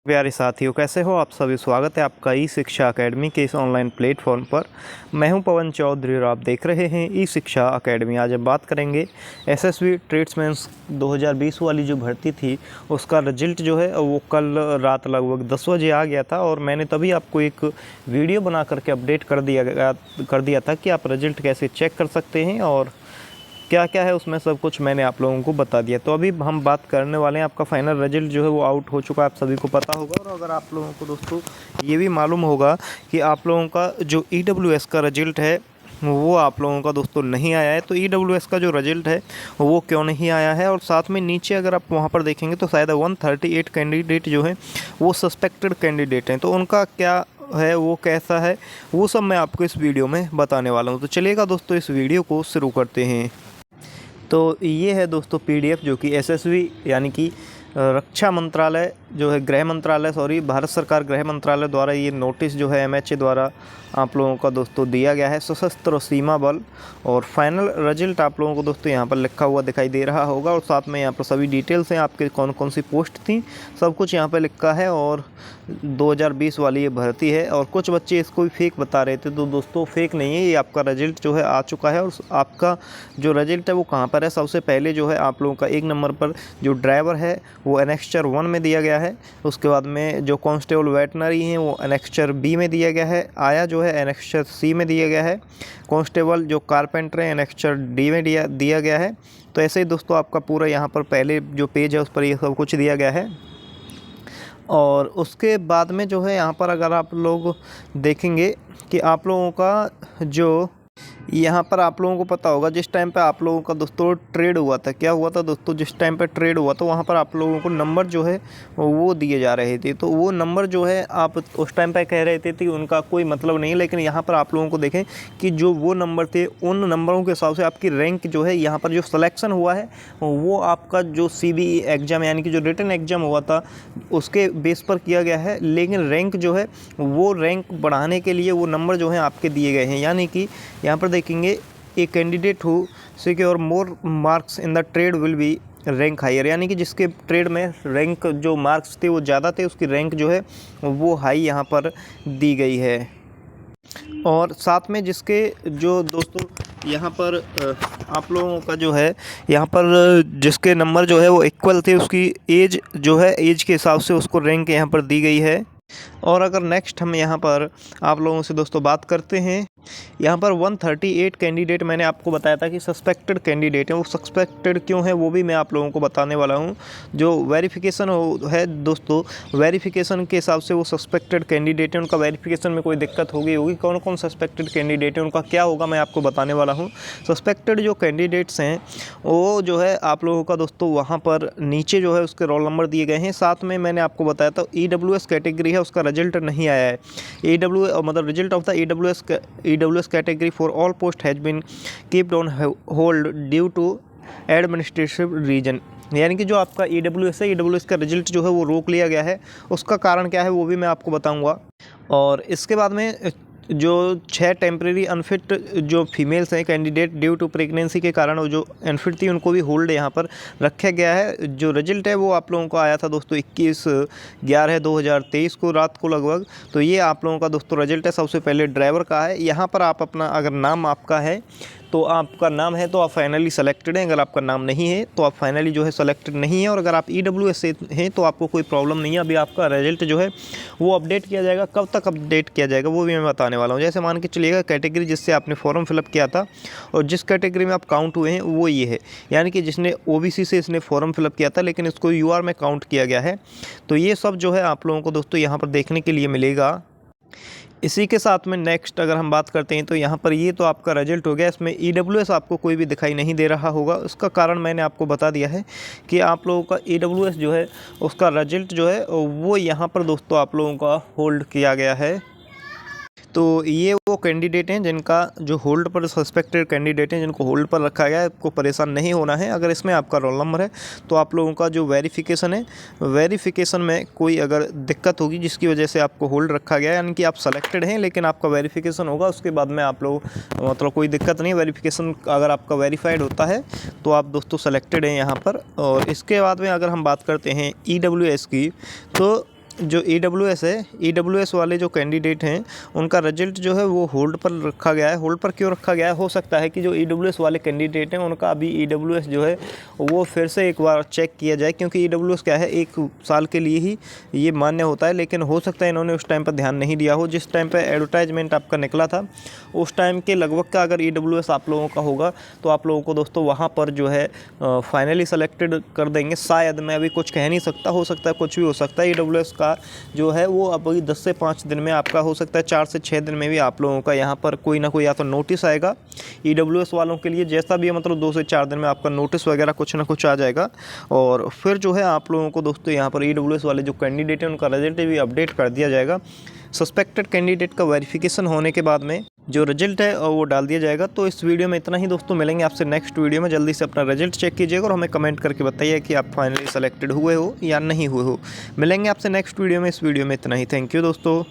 प्यारे साथियों, कैसे हो आप सभी। स्वागत है आपका ई शिक्षा अकेडमी के इस ऑनलाइन प्लेटफॉर्म पर। मैं हूं पवन चौधरी और आप देख रहे हैं ई शिक्षा अकेडमी। आज हम बात करेंगे एसएसबी ट्रेड्समैन्स 2020 वाली जो भर्ती थी उसका रिजल्ट जो है वो कल रात लगभग 10 बजे आ गया था और मैंने तभी आपको एक वीडियो बना करके अपडेट कर दिया था कि आप रिजल्ट कैसे चेक कर सकते हैं और क्या क्या है उसमें सब कुछ मैंने आप लोगों को बता दिया। तो अभी हम बात करने वाले हैं, आपका फाइनल रिजल्ट जो है वो आउट हो चुका है, आप सभी को पता होगा। और अगर आप लोगों को दोस्तों ये भी मालूम होगा कि आप लोगों का जो ईडब्ल्यूएस का रिजल्ट है वो आप लोगों का दोस्तों नहीं आया है। तो ईडब्ल्यूएस का जो रिजल्ट है वो क्यों नहीं आया है, और साथ में नीचे अगर आप वहाँ पर देखेंगे तो शायद 138 कैंडिडेट जो हैं वो सस्पेक्टेड कैंडिडेट हैं। तो उनका क्या है, वो कैसा है, वो सब मैं आपको इस वीडियो में बताने वाला हूँ। तो चलिएगा दोस्तों, इस वीडियो को शुरू करते हैं। तो ये है दोस्तों पीडीएफ जो कि एसएसबी यानी कि रक्षा मंत्रालय जो है, गृह मंत्रालय भारत सरकार गृह मंत्रालय द्वारा ये नोटिस जो है एमएचए द्वारा आप लोगों का दोस्तों दिया गया है, सशस्त्र सीमा बल। और फाइनल रिजल्ट आप लोगों को दोस्तों यहाँ पर लिखा हुआ दिखाई दे रहा होगा और साथ में यहाँ पर सभी डिटेल्स हैं, आपके कौन कौन सी पोस्ट थी सब कुछ यहाँ पर लिखा है। और 2020 वाली ये भर्ती है और कुछ बच्चे इसको भी फेक बता रहे थे, तो दोस्तों फेक नहीं है, ये आपका रिजल्ट जो है आ चुका है। और आपका जो रिजल्ट है वो कहाँ पर है, सबसे पहले जो है आप लोगों का 1 नंबर पर जो ड्राइवर है वो एनेक्स्चर 1 में दिया गया है। उसके बाद में जो कांस्टेबल वेटनरी हैं वो एनेक्स्चर बी में दिया गया है। आया जो है एनेक्स्चर सी में दिया गया है। कांस्टेबल जो कारपेंटर है एनेक्स्चर डी में दिया गया है। तो ऐसे ही दोस्तों आपका पूरा यहाँ पर पहले जो पेज है उस पर ये सब कुछ दिया गया है। और उसके बाद में जो है यहाँ पर अगर आप लोग देखेंगे कि आप लोगों का जो यहाँ पर आप लोगों को पता होगा जिस टाइम पे आप लोगों का दोस्तों ट्रेड हुआ था, क्या हुआ था दोस्तों, जिस टाइम पे ट्रेड हुआ तो वहाँ पर आप लोगों को नंबर जो है वो दिए जा रहे थे। तो वो नंबर जो है आप उस टाइम पे कह रहे थे कि उनका कोई मतलब नहीं, लेकिन यहाँ पर आप लोगों को देखें कि जो वो नंबर थे उन नंबरों के हिसाब से आपकी रैंक जो है यहाँ पर जो सिलेक्शन हुआ है वो आपका जो CBE एग्ज़ाम यानी कि जो रिटन एग्ज़ाम हुआ था उसके बेस पर किया गया है। लेकिन रैंक जो है वो रैंक बढ़ाने के लिए वो नंबर जो है आपके दिए गए हैं। यानी कि यहाँ पर देखेंगे a candidate who secure more marks in the trade will be rank higher, यानी कि जिसके ट्रेड में रैंक जो मार्क्स थे वो ज़्यादा थे उसकी रैंक जो है वो हाई यहाँ पर दी गई है। और साथ में जिसके जो दोस्तों यहाँ पर आप लोगों का जो है यहाँ पर जिसके नंबर जो है वो इक्वल थे उसकी एज जो है एज के हिसाब से उसको रैंक यहाँ पर दी गई है। और अगर नेक्स्ट हम यहाँ पर आप लोगों से दोस्तों बात करते हैं, यहाँ पर 138 कैंडिडेट मैंने आपको बताया था कि सस्पेक्टेड कैंडिडेट हैं। वो सस्पेक्टेड क्यों है वो भी मैं आप लोगों को बताने वाला हूँ। जो वेरिफिकेशन है दोस्तों, वेरिफिकेशन के हिसाब से वो सस्पेक्टेड कैंडिडेट हैं, उनका वेरिफिकेशन में कोई दिक्कत होगी। कौन कौन सस्पेक्टेड कैंडिडेट है उनका क्या होगा मैं आपको बताने वाला हूँ। सस्पेक्टेड जो कैंडिडेट्स हैं वो जो है आप लोगों का दोस्तों वहाँ पर नीचे जो है उसके रोल नंबर दिए गए हैं। साथ में मैंने आपको बताया था EWS कैटेगरी है उसका रिजल्ट नहीं आया है। मतलब result of the EWS category for all post has been keeped on hold due to administrative reason, यानी कि जो आपका EWS है EWS का रिजल्ट जो है वो रोक लिया गया है। उसका कारण क्या है वो भी मैं आपको बताऊंगा। और इसके बाद में जो 6 टेम्प्रेरी अनफिट जो फीमेल्स हैं कैंडिडेट ड्यू टू प्रेगनेंसी के कारण वो जो अनफिट थी उनको भी होल्ड यहाँ पर रखा गया है। जो रिजल्ट है वो आप लोगों को आया था दोस्तों 21/11/2023 को रात को लगभग। तो ये आप लोगों का दोस्तों रिजल्ट है। सबसे पहले ड्राइवर का है, यहाँ पर आप अपना अगर नाम आपका है तो आपका नाम है तो आप फाइनली सेलेक्टेड हैं, अगर आपका नाम नहीं है तो आप फाइनली जो है सेलेक्टेड नहीं है। और अगर आप EWS से हैं तो आपको कोई प्रॉब्लम नहीं है। अभी आपका रिजल्ट जो है वो अपडेट किया जाएगा, कब तक अपडेट किया जाएगा वो भी मैं बताने वाला हूँ। जैसे मान के चलिएगा कैटेगरी जिससे आपने फॉर्म फिलअप किया था और जिस कैटेगरी में आप काउंट हुए हैं वो ये है, यानी कि जिसने OBC से इसने फॉर्म फिलअप किया था लेकिन इसको UR में काउंट किया गया है। तो ये सब जो है आप लोगों को दोस्तों यहाँ पर देखने के लिए मिलेगा। इसी के साथ में नेक्स्ट अगर हम बात करते हैं तो यहाँ पर ये तो आपका रिजल्ट हो गया। इसमें EWS आपको कोई भी दिखाई नहीं दे रहा होगा, उसका कारण मैंने आपको बता दिया है कि आप लोगों का EWS जो है उसका रिजल्ट जो है वो यहाँ पर दोस्तों आप लोगों का होल्ड किया गया है। तो ये वो कैंडिडेट हैं जिनका जो होल्ड पर सस्पेक्टेड कैंडिडेट हैं जिनको होल्ड पर रखा गया है। आपको परेशान नहीं होना है। अगर इसमें आपका रोल नंबर है तो आप लोगों का जो वेरिफिकेशन है वेरिफिकेशन में कोई अगर दिक्कत होगी जिसकी वजह से आपको होल्ड रखा गया है, यानी कि आप सेलेक्टेड हैं लेकिन आपका वेरिफिकेशन होगा उसके बाद में आप लोग मतलब कोई दिक्कत नहीं। वेरिफिकेशन अगर आपका वेरीफाइड होता है तो आप दोस्तों सेलेक्टेड हैं यहाँ पर। और इसके बाद में अगर हम बात करते हैं EWS की, तो जो EWS है, EWS वाले जो कैंडिडेट हैं उनका रिजल्ट जो है वो होल्ड पर रखा गया है। होल्ड पर क्यों रखा गया है? हो सकता है कि जो EWS वाले कैंडिडेट हैं उनका अभी EWS जो है वो फिर से एक बार चेक किया जाए, क्योंकि EWS क्या है 1 साल के लिए ही ये मान्य होता है। लेकिन हो सकता है इन्होंने उस टाइम पर ध्यान नहीं दिया हो, जिस टाइम पर एडवर्टाइजमेंट आपका निकला था उस टाइम के लगभग का अगर EWS आप लोगों का होगा तो आप लोगों को दोस्तों वहाँ पर जो है फाइनली सेलेक्टेड कर देंगे। शायद, मैं अभी कुछ कह नहीं सकता, हो सकता है कुछ भी हो सकता है। EWS का जो है वो अभी 10 से 5 दिन में आपका हो सकता है, 4 से 6 दिन में भी आप लोगों का यहाँ पर कोई ना कोई या तो नोटिस आएगा EWS वालों के लिए, जैसा भी है मतलब 2 से 4 दिन में आपका नोटिस वगैरह कुछ ना कुछ आ जाएगा। और फिर जो है आप लोगों को दोस्तों यहाँ पर EWS वाले जो कैंडिडेट हैं उनका रिजल्ट भी अपडेट कर दिया जाएगा। सस्पेक्टेड कैंडिडेट का वेरिफिकेशन होने के बाद में जो रिजल्ट है वो डाल दिया जाएगा। तो इस वीडियो में इतना ही दोस्तों, मिलेंगे आपसे नेक्स्ट वीडियो में। जल्दी से अपना रिजल्ट चेक कीजिएगा और हमें कमेंट करके बताइए कि आप फाइनली सेलेक्टेड हुए हो या नहीं हुए हो। मिलेंगे आपसे नेक्स्ट वीडियो में। इस वीडियो में इतना ही। थैंक यू दोस्तों।